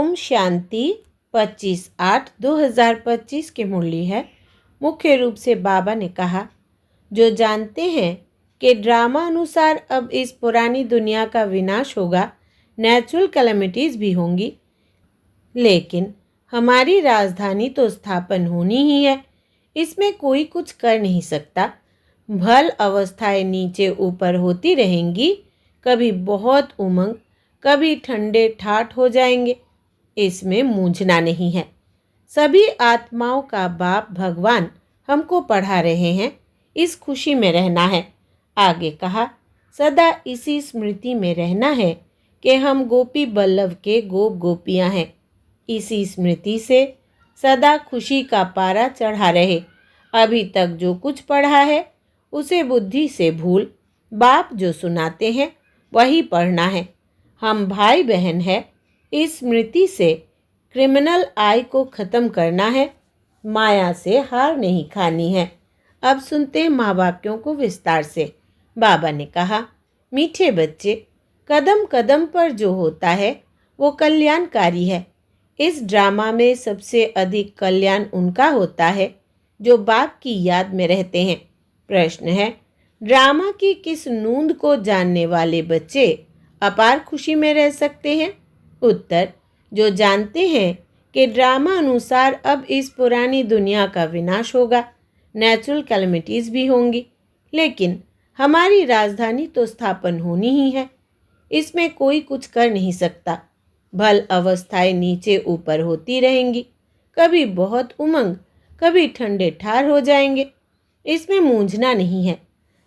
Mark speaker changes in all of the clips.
Speaker 1: ओम शांति 25/8/2025 की मुरली है। मुख्य रूप से बाबा ने कहा, जो जानते हैं कि ड्रामा अनुसार अब इस पुरानी दुनिया का विनाश होगा, नेचुरल कैलेमिटीज़ भी होंगी, लेकिन हमारी राजधानी तो स्थापन होनी ही है। इसमें कोई कुछ कर नहीं सकता। भल अवस्थाएं नीचे ऊपर होती रहेंगी, कभी बहुत उमंग, कभी ठंडे ठाठ हो जाएंगे। इसमें मूंझना नहीं है। सभी आत्माओं का बाप भगवान हमको पढ़ा रहे हैं, इस खुशी में रहना है। आगे कहा, सदा इसी स्मृति में रहना है कि हम गोपी बल्लभ के गोप गोपियां हैं। इसी स्मृति से सदा खुशी का पारा चढ़ा रहे। अभी तक जो कुछ पढ़ा है उसे बुद्धि से भूल, बाप जो सुनाते हैं वही पढ़ना है। हम भाई बहन हैं, इस स्मृति से क्रिमिनल आई को ख़त्म करना है, माया से हार नहीं खानी है। अब सुनते हैं महावाक्यों को विस्तार से। बाबा ने कहा, मीठे बच्चे, कदम कदम पर जो होता है वो कल्याणकारी है। इस ड्रामा में सबसे अधिक कल्याण उनका होता है जो बाप की याद में रहते हैं। प्रश्न है, ड्रामा की किस नूंद को जानने वाले बच्चे अपार खुशी में रह सकते हैं? उत्तर, जो जानते हैं कि ड्रामा अनुसार अब इस पुरानी दुनिया का विनाश होगा, नेचुरल कैलेमिटीज़ भी होंगी, लेकिन हमारी राजधानी तो स्थापन होनी ही है। इसमें कोई कुछ कर नहीं सकता। भल अवस्थाएं नीचे ऊपर होती रहेंगी, कभी बहुत उमंग, कभी ठंडे ठार हो जाएंगे। इसमें मूंझना नहीं है।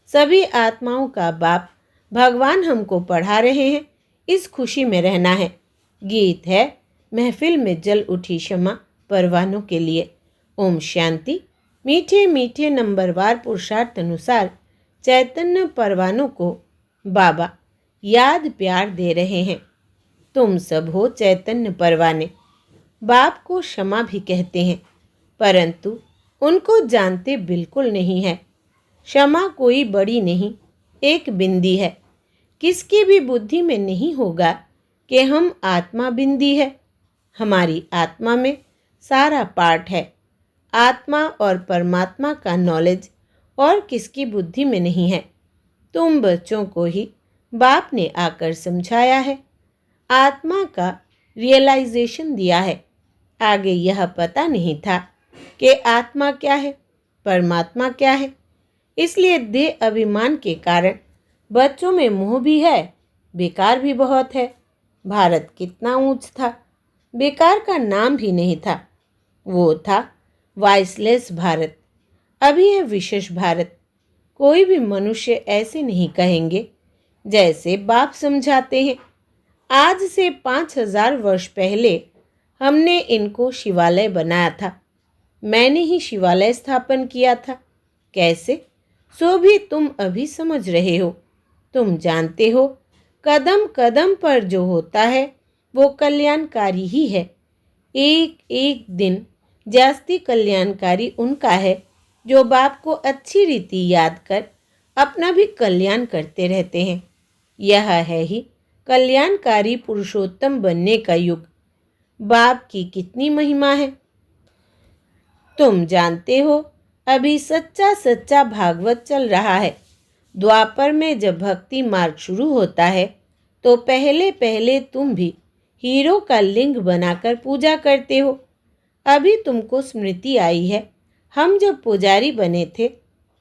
Speaker 1: सभी आत्माओं का बाप भगवान हमको पढ़ा रहे हैं, इस खुशी में रहना है। गीत है, महफिल में जल उठी क्षमा परवानों के लिए। ओम शांति। मीठे मीठे नंबरवार पुरुषार्थ अनुसार चैतन्य परवानों को बाबा याद प्यार दे रहे हैं। तुम सब हो चैतन्य परवाने। बाप को क्षमा भी कहते हैं, परंतु उनको जानते बिल्कुल नहीं है। क्षमा कोई बड़ी नहीं, एक बिंदी है। किसकी भी बुद्धि में नहीं होगा कि हम आत्मा बिंदी है। हमारी आत्मा में सारा पार्ट है। आत्मा और परमात्मा का नॉलेज और किसकी बुद्धि में नहीं है। तुम बच्चों को ही बाप ने आकर समझाया है, आत्मा का रियलाइजेशन दिया है। आगे यह पता नहीं था कि आत्मा क्या है, परमात्मा क्या है। इसलिए देह अभिमान के कारण बच्चों में मोह भी है, बेकार भी बहुत है। भारत कितना ऊंच था, बेकार का नाम भी नहीं था। वो था वॉइसलेस भारत। अभी है विशेष भारत। कोई भी मनुष्य ऐसे नहीं कहेंगे जैसे बाप समझाते हैं। आज से 5000 वर्ष पहले हमने इनको शिवालय बनाया था। मैंने ही शिवालय स्थापन किया था। कैसे, सो भी तुम अभी समझ रहे हो। तुम जानते हो, कदम कदम पर जो होता है वो कल्याणकारी ही है। एक एक दिन जास्ती कल्याणकारी उनका है जो बाप को अच्छी रीति याद कर अपना भी कल्याण करते रहते हैं। यह है ही कल्याणकारी पुरुषोत्तम बनने का युग। बाप की कितनी महिमा है। तुम जानते हो, अभी सच्चा सच्चा भागवत चल रहा है। द्वापर में जब भक्ति मार्ग शुरू होता है तो पहले पहले तुम भी हीरो का लिंग बनाकर पूजा करते हो। अभी तुमको स्मृति आई है, हम जब पुजारी बने थे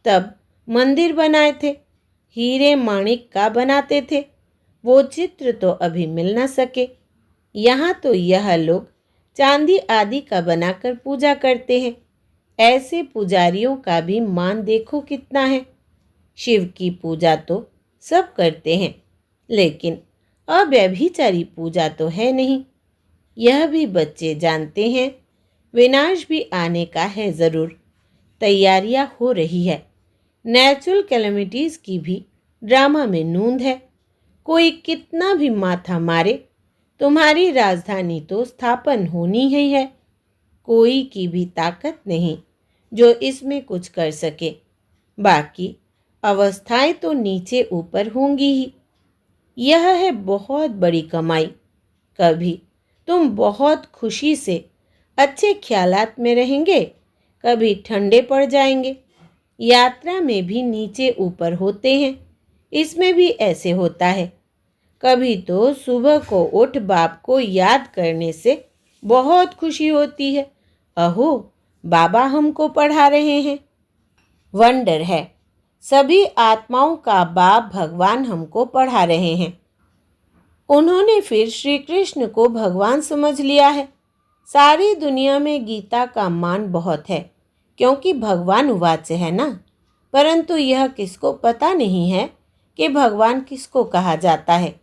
Speaker 1: तब मंदिर बनाए थे, हीरे माणिक का बनाते थे। वो चित्र तो अभी मिल ना सके। यहाँ तो यह लोग चांदी आदि का बनाकर पूजा करते हैं। ऐसे पुजारियों का भी मान देखो कितना है। शिव की पूजा तो सब करते हैं, लेकिन अव्यभिचारी पूजा तो है नहीं। यह भी बच्चे जानते हैं। विनाश भी आने का है ज़रूर। तैयारियां हो रही है। नेचुरल कैलेमिटीज़ की भी ड्रामा में नूंद है। कोई कितना भी माथा मारे, तुम्हारी राजधानी तो स्थापन होनी ही है। कोई की भी ताकत नहीं जो इसमें कुछ कर सके। बाकी अवस्थाएं तो नीचे ऊपर होंगी ही। यह है बहुत बड़ी कमाई। कभी तुम बहुत खुशी से अच्छे ख्यालात में रहेंगे, कभी ठंडे पड़ जाएंगे। यात्रा में भी नीचे ऊपर होते हैं, इसमें भी ऐसे होता है। कभी तो सुबह को उठ बाप को याद करने से बहुत खुशी होती है। अहो, बाबा हमको पढ़ा रहे हैं। वंडर है, सभी आत्माओं का बाप भगवान हमको पढ़ा रहे हैं। उन्होंने फिर श्री कृष्ण को भगवान समझ लिया है। सारी दुनिया में गीता का मान बहुत है, क्योंकि भगवान उवाच है ना। परंतु यह किसको पता नहीं है कि भगवान किसको कहा जाता है।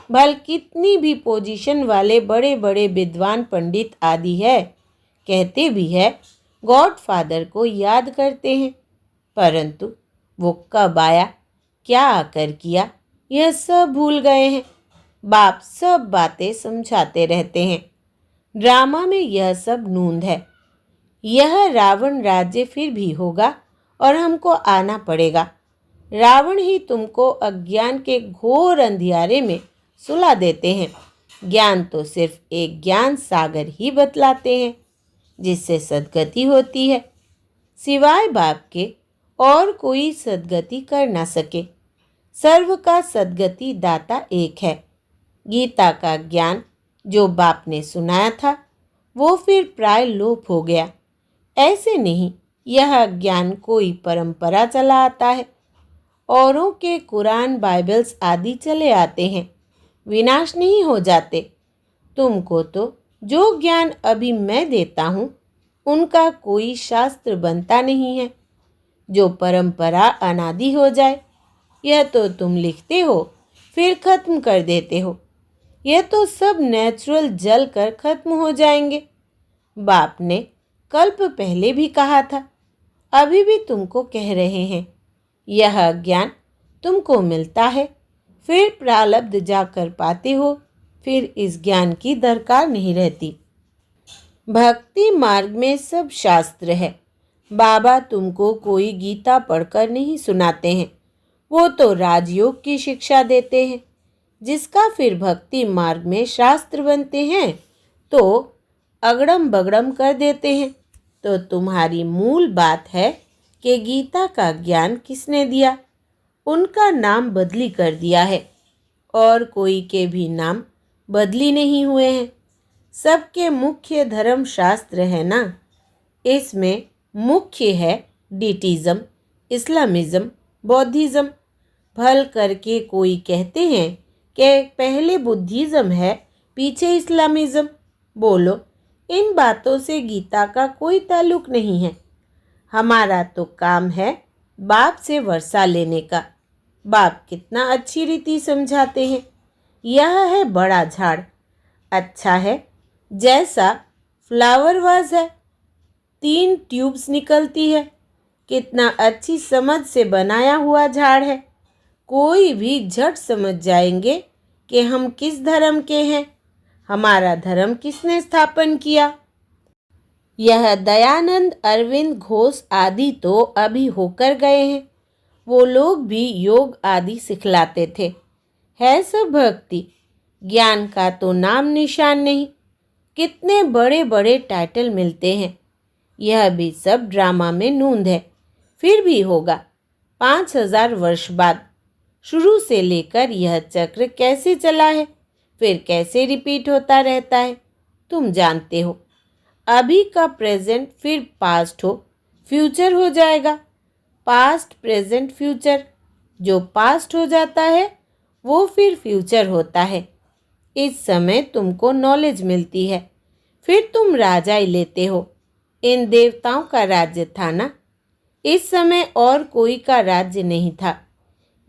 Speaker 1: भल कितनी भी पोजीशन वाले बड़े बड़े विद्वान पंडित आदि है, कहते भी है गॉड फादर को याद करते हैं, परंतु वो कब आया, क्या आकर किया, यह सब भूल गए हैं। बाप सब बातें समझाते रहते हैं। ड्रामा में यह सब नूंद है। यह रावण राज्य फिर भी होगा और हमको आना पड़ेगा। रावण ही तुमको अज्ञान के घोर अंधियारे में सुला देते हैं। ज्ञान तो सिर्फ एक ज्ञान सागर ही बतलाते हैं, जिससे सद्गति होती है। सिवाय बाप के और कोई सद्गति कर ना सके। सर्व का सद्गति दाता एक है। गीता का ज्ञान जो बाप ने सुनाया था, वो फिर प्राय लोप हो गया। ऐसे नहीं, यह ज्ञान कोई परंपरा चला आता है। औरों के कुरान बाइबल्स आदि चले आते हैं, विनाश नहीं हो जाते। तुमको तो जो ज्ञान अभी मैं देता हूँ, उनका कोई शास्त्र बनता नहीं है जो परंपरा अनादि हो जाए। यह तो तुम लिखते हो फिर खत्म कर देते हो। यह तो सब नेचुरल जल कर खत्म हो जाएंगे। बाप ने कल्प पहले भी कहा था, अभी भी तुमको कह रहे हैं। यह ज्ञान तुमको मिलता है, फिर प्रारब्ध जाकर पाते हो, फिर इस ज्ञान की दरकार नहीं रहती। भक्ति मार्ग में सब शास्त्र है। बाबा तुमको कोई गीता पढ़कर नहीं सुनाते हैं, वो तो राजयोग की शिक्षा देते हैं, जिसका फिर भक्ति मार्ग में शास्त्र बनते हैं तो अगड़म बगड़म कर देते हैं। तो तुम्हारी मूल बात है कि गीता का ज्ञान किसने दिया, उनका नाम बदली कर दिया है, और कोई के भी नाम बदली नहीं हुए हैं। सबके मुख्य धर्म शास्त्र है ना। इसमें मुख्य है डीटिज्म, इस्लामिज्म, बौद्धिज्म। भल करके कोई कहते हैं कि पहले बुद्धिज्म है, पीछे इस्लामिज्म। बोलो, इन बातों से गीता का कोई ताल्लुक नहीं है। हमारा तो काम है बाप से वर्षा लेने का। बाप कितना अच्छी रीति समझाते हैं। यह है बड़ा झाड़, अच्छा है, जैसा फ्लावर वाज है, 3 ट्यूब्स निकलती है। कितना अच्छी समझ से बनाया हुआ झाड़ है। कोई भी झट समझ जाएंगे कि हम किस धर्म के हैं, हमारा धर्म किसने स्थापन किया। यह दयानंद, अरविंद घोष आदि तो अभी होकर गए हैं। वो लोग भी योग आदि सिखलाते थे। है सब भक्ति, ज्ञान का तो नाम निशान नहीं। कितने बड़े बड़े टाइटल मिलते हैं। यह भी सब ड्रामा में नूंद है। फिर भी होगा 5000 वर्ष बाद। शुरू से लेकर यह चक्र कैसे चला है, फिर कैसे रिपीट होता रहता है, तुम जानते हो। अभी का प्रेजेंट फिर पास्ट हो, फ्यूचर हो जाएगा। Past, present, future. जो पास्ट हो जाता है वो फिर फ्यूचर होता है। इस समय तुमको नॉलेज मिलती है, फिर तुम राजा ही लेते हो। इन देवताओं का राज्य था ना, इस समय और कोई का राज्य नहीं था।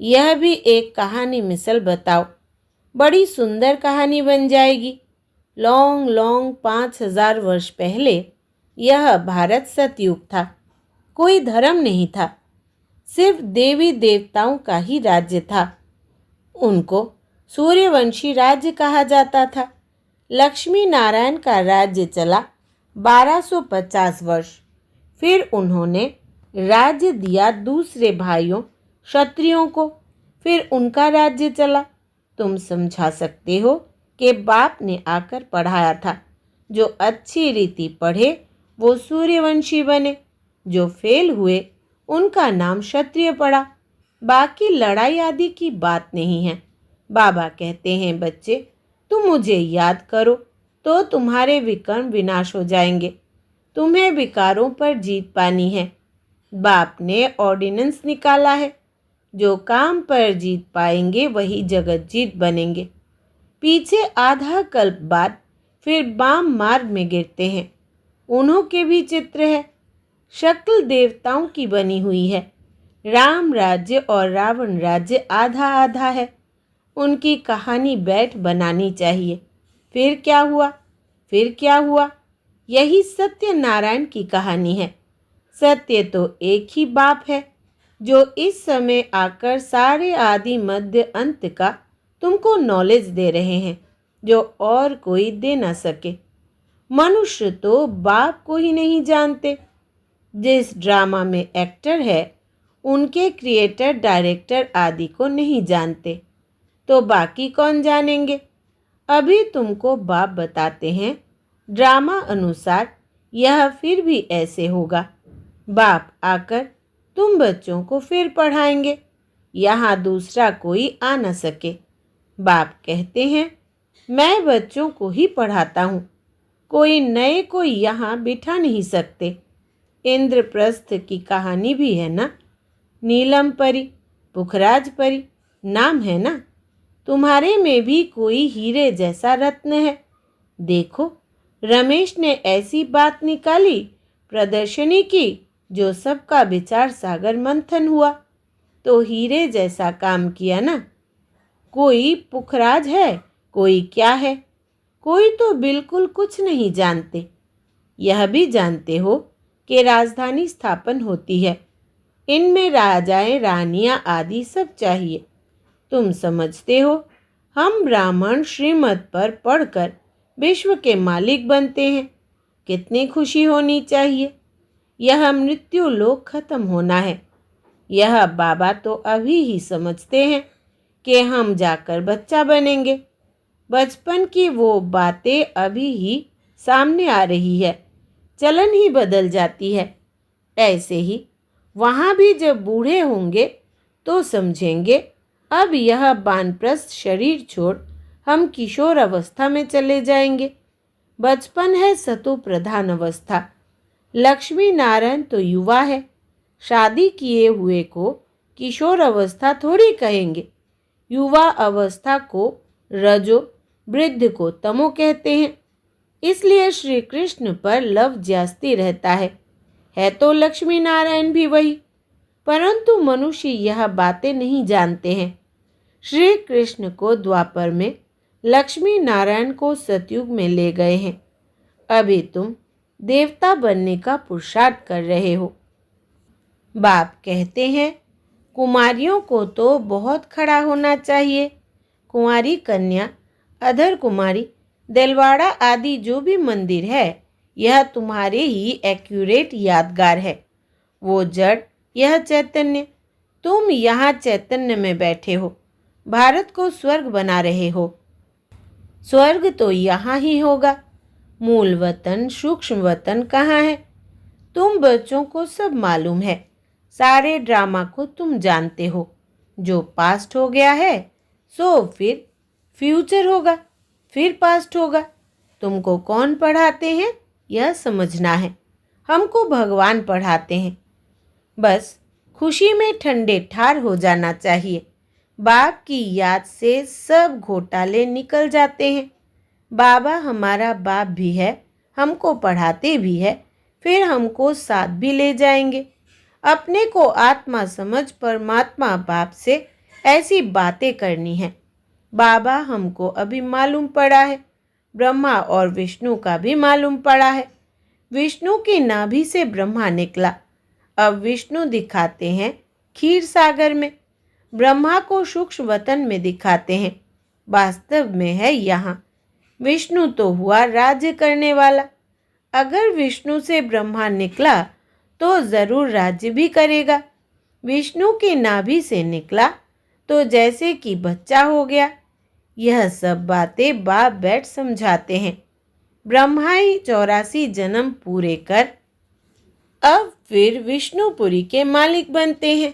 Speaker 1: यह भी एक कहानी मिसल बताओ, बड़ी सुंदर कहानी बन जाएगी। लॉन्ग लॉन्ग 5000 वर्ष पहले यह भारत सतयुग था। कोई धर्म नहीं था, सिर्फ देवी देवताओं का ही राज्य था। उनको सूर्यवंशी राज्य कहा जाता था। लक्ष्मी नारायण का राज्य चला 1250 वर्ष। फिर उन्होंने राज्य दिया दूसरे भाइयों क्षत्रियों को, फिर उनका राज्य चला। तुम समझा सकते हो कि बाप ने आकर पढ़ाया था। जो अच्छी रीति पढ़े वो सूर्यवंशी बने, जो फेल हुए उनका नाम क्षत्रिय पड़ा। बाकी लड़ाई आदि की बात नहीं है। बाबा कहते हैं, बच्चे तुम मुझे याद करो तो तुम्हारे विकर्म विनाश हो जाएंगे। तुम्हें विकारों पर जीत पानी है। बाप ने ऑर्डिनेंस निकाला है, जो काम पर जीत पाएंगे वही जगत जीत बनेंगे। पीछे आधा कल्प बाद फिर बाम मार्ग में गिरते हैं। उन्हों के भी चित्र है। शक्ल देवताओं की बनी हुई है। राम राज्य और रावण राज्य आधा आधा है। उनकी कहानी बैठ बनानी चाहिए। फिर क्या हुआ, फिर क्या हुआ, यही सत्यनारायण की कहानी है। सत्य तो एक ही बाप है, जो इस समय आकर सारे आदि मध्य अंत का तुमको नॉलेज दे रहे हैं, जो और कोई दे ना सके। मनुष्य तो बाप को ही नहीं जानते। जिस ड्रामा में एक्टर है उनके क्रिएटर डायरेक्टर आदि को नहीं जानते, तो बाकी कौन जानेंगे। अभी तुमको बाप बताते हैं, ड्रामा अनुसार यह फिर भी ऐसे होगा। बाप आकर तुम बच्चों को फिर पढ़ाएंगे, यहाँ दूसरा कोई आ न सके। बाप कहते हैं, मैं बच्चों को ही पढ़ाता हूँ, कोई नए को यहाँ बिठा नहीं सकते। इंद्रप्रस्थ की कहानी भी है ना, नीलम परी, पुखराज परी नाम है ना। तुम्हारे में भी कोई हीरे जैसा रत्न है। देखो, रमेश ने ऐसी बात निकाली, प्रदर्शनी की, जो सबका विचार सागर मंथन हुआ, तो हीरे जैसा काम किया ना। कोई पुखराज है, कोई क्या है, कोई तो बिल्कुल कुछ नहीं जानते। यह भी जानते हो कि राजधानी स्थापन होती है, इनमें राजाएं रानियां आदि सब चाहिए। तुम समझते हो, हम ब्राह्मण श्रीमत पर पढ़कर विश्व के मालिक बनते हैं, कितनी खुशी होनी चाहिए। यह मृत्यु लोक खत्म होना है। यह बाबा तो अभी ही समझते हैं कि हम जाकर बच्चा बनेंगे। बचपन की वो बातें अभी ही सामने आ रही है, चलन ही बदल जाती है। ऐसे ही वहाँ भी जब बूढ़े होंगे तो समझेंगे, अब यह वानप्रस्थ शरीर छोड़ हम किशोर अवस्था में चले जाएंगे। बचपन है सतु प्रधान अवस्था। लक्ष्मी नारायण तो युवा है, शादी किए हुए को किशोर अवस्था थोड़ी कहेंगे। युवा अवस्था को रजो, वृद्ध को तमो कहते हैं। इसलिए श्री कृष्ण पर लव जास्ती रहता है तो लक्ष्मी नारायण भी वही, परंतु मनुष्य यह बातें नहीं जानते हैं। श्री कृष्ण को द्वापर में, लक्ष्मी नारायण को सतयुग में ले गए हैं। अभी तुम देवता बनने का पुरुषार्थ कर रहे हो। बाप कहते हैं, कुमारियों को तो बहुत खड़ा होना चाहिए। कुंवारी कन्या, अधर कुमारी, देलवाड़ा आदि जो भी मंदिर है, यह तुम्हारे ही एक्यूरेट यादगार है। वो जड़, यह चैतन्य। तुम यहाँ चैतन्य में बैठे हो, भारत को स्वर्ग बना रहे हो। स्वर्ग तो यहाँ ही होगा। मूल वतन, सूक्ष्म वतन कहाँ है? तुम बच्चों को सब मालूम है। सारे ड्रामा को तुम जानते हो। जो पास्ट हो गया है सो फिर फ्यूचर होगा, फिर पास्ट होगा। तुमको कौन पढ़ाते हैं यह समझना है। हमको भगवान पढ़ाते हैं। बस खुशी में ठंडे ठार हो जाना चाहिए। बाप की याद से सब घोटाले निकल जाते हैं। बाबा हमारा बाप भी है, हमको पढ़ाते भी है, फिर हमको साथ भी ले जाएंगे। अपने को आत्मा समझ परमात्मा बाप से ऐसी बातें करनी है। बाबा हमको अभी मालूम पड़ा है, ब्रह्मा और विष्णु का भी मालूम पड़ा है। विष्णु की नाभि से ब्रह्मा निकला। अब विष्णु दिखाते हैं क्षीर सागर में, ब्रह्मा को सूक्ष्म वतन में दिखाते हैं, वास्तव में है यहाँ। विष्णु तो हुआ राज्य करने वाला। अगर विष्णु से ब्रह्मा निकला तो जरूर राज्य भी करेगा। विष्णु की नाभि से निकला तो जैसे कि बच्चा हो गया। यह सब बातें बाप बैठ समझाते हैं। ब्रह्माई 84 जन्म पूरे कर अब फिर विष्णुपुरी के मालिक बनते हैं।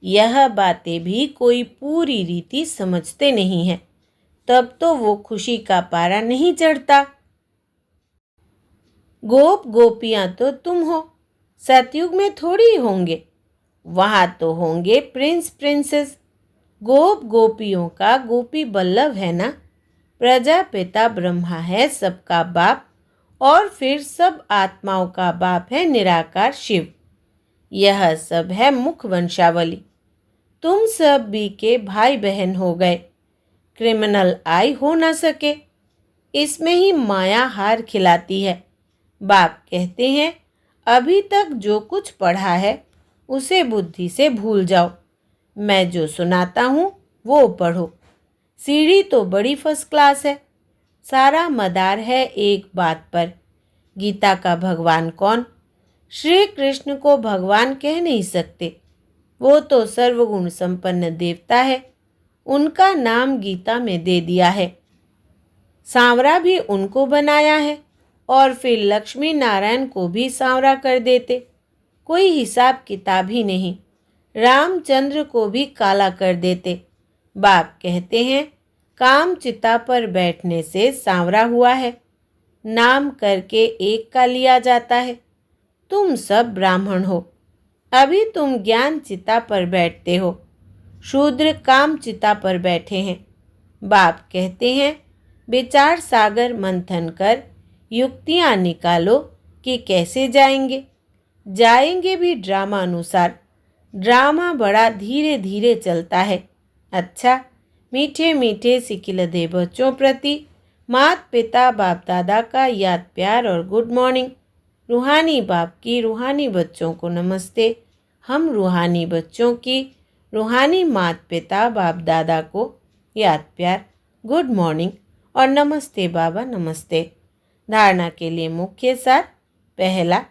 Speaker 1: यह बातें भी कोई पूरी रीति समझते नहीं है, तब तो वो खुशी का पारा नहीं चढ़ता। गोप गोपियां तो तुम हो, सतयुग में थोड़ी होंगे, वहां तो होंगे प्रिंस प्रिंसेस। गोप गोपियों का गोपी बल्लभ है ना। प्रजापिता ब्रह्मा है सबका बाप, और फिर सब आत्माओं का बाप है निराकार शिव। यह सब है मुख वंशावली। तुम सब भी के भाई बहन हो गए, क्रिमिनल आई हो ना सके। इसमें ही माया हार खिलाती है। बाप कहते हैं अभी तक जो कुछ पढ़ा है उसे बुद्धि से भूल जाओ। मैं जो सुनाता हूँ वो पढ़ो। सीढ़ी तो बड़ी फर्स्ट क्लास है, सारा मदार है एक बात पर। गीता का भगवान कौन? श्री कृष्ण को भगवान कह नहीं सकते, वो तो सर्वगुण संपन्न देवता है। उनका नाम गीता में दे दिया है। सांवरा भी उनको बनाया है, और फिर लक्ष्मी नारायण को भी सांवरा कर देते। कोई हिसाब किताब ही नहीं। रामचंद्र को भी काला कर देते। बाप कहते हैं काम चिता पर बैठने से सांवरा हुआ है, नाम करके एक का लिया जाता है। तुम सब ब्राह्मण हो, अभी तुम ज्ञान चिता पर बैठते हो। शूद्र काम चिता पर बैठे हैं। बाप कहते हैं विचार सागर मंथन कर युक्तियाँ निकालो कि कैसे जाएंगे। जाएंगे भी ड्रामा अनुसार। ड्रामा बड़ा धीरे धीरे चलता है। अच्छा, मीठे मीठे सिकिलदे बच्चों प्रति माता पिता बाप दादा का याद प्यार और गुड मॉर्निंग। रूहानी बाप की रूहानी बच्चों को नमस्ते। हम रूहानी बच्चों की रूहानी माता पिता बाप दादा को याद प्यार, गुड मॉर्निंग और नमस्ते बाबा नमस्ते। धारणा के लिए मुख्य सार। पहला,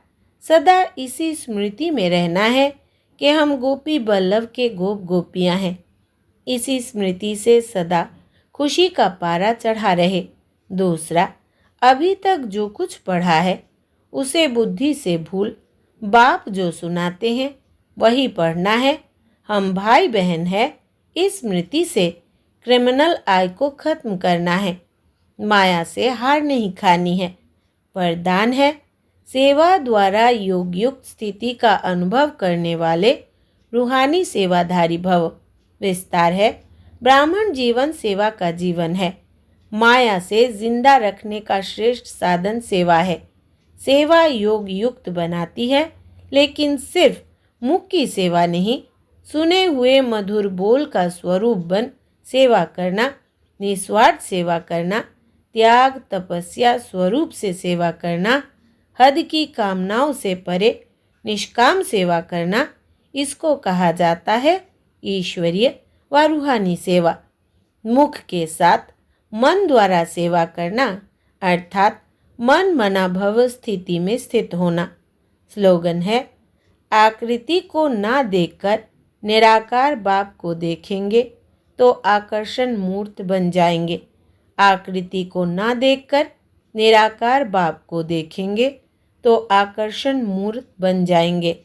Speaker 1: सदा इसी स्मृति में रहना है कि हम गोपी बल्लभ के गोप गोपियां हैं। इसी स्मृति से सदा खुशी का पारा चढ़ा रहे। दूसरा, अभी तक जो कुछ पढ़ा है उसे बुद्धि से भूल बाप जो सुनाते हैं वही पढ़ना है। हम भाई बहन हैं, इस स्मृति से क्रिमिनल आय को खत्म करना है। माया से हार नहीं खानी है। वरदान है सेवा द्वारा योग युक्त स्थिति का अनुभव करने वाले रूहानी सेवाधारी भव। विस्तार है ब्राह्मण जीवन सेवा का जीवन है। माया से जिंदा रखने का श्रेष्ठ साधन सेवा है। सेवा योग युक्त बनाती है, लेकिन सिर्फ मुख की सेवा नहीं, सुने हुए मधुर बोल का स्वरूप बन सेवा करना, निस्वार्थ सेवा करना, त्याग तपस्या स्वरूप से सेवा करना, हद की कामनाओं से परे निष्काम सेवा करना, इसको कहा जाता है ईश्वरीय व रूहानी सेवा। मुख के साथ मन द्वारा सेवा करना अर्थात मन मना भव स्थिति में स्थित होना। स्लोगन है आकृति को ना देखकर निराकार बाप को देखेंगे तो आकर्षण मूर्त बन जाएंगे। आकृति को ना देखकर निराकार बाप को देखेंगे तो आकर्षण मूर्त बन जाएंगे।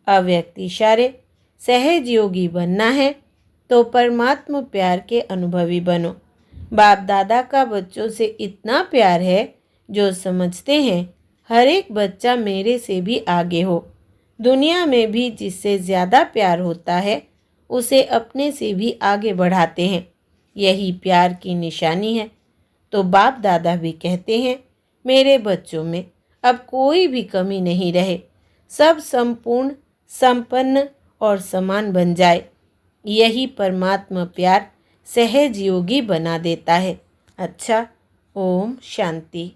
Speaker 1: अव्यक्त इशारे सहज योगी बनना है तो परमात्मा प्यार के अनुभवी बनो। बाप दादा का बच्चों से इतना प्यार है जो समझते हैं हर एक बच्चा मेरे से भी आगे हो। दुनिया में भी जिससे ज़्यादा प्यार होता है उसे अपने से भी आगे बढ़ाते हैं। यही प्यार की निशानी है। तो बाप दादा भी कहते हैं मेरे बच्चों में अब कोई भी कमी नहीं रहे, सब संपूर्ण संपन्न और समान बन जाए। यही परमात्मा प्यार सहज योगी बना देता है। अच्छा, ओम शांति।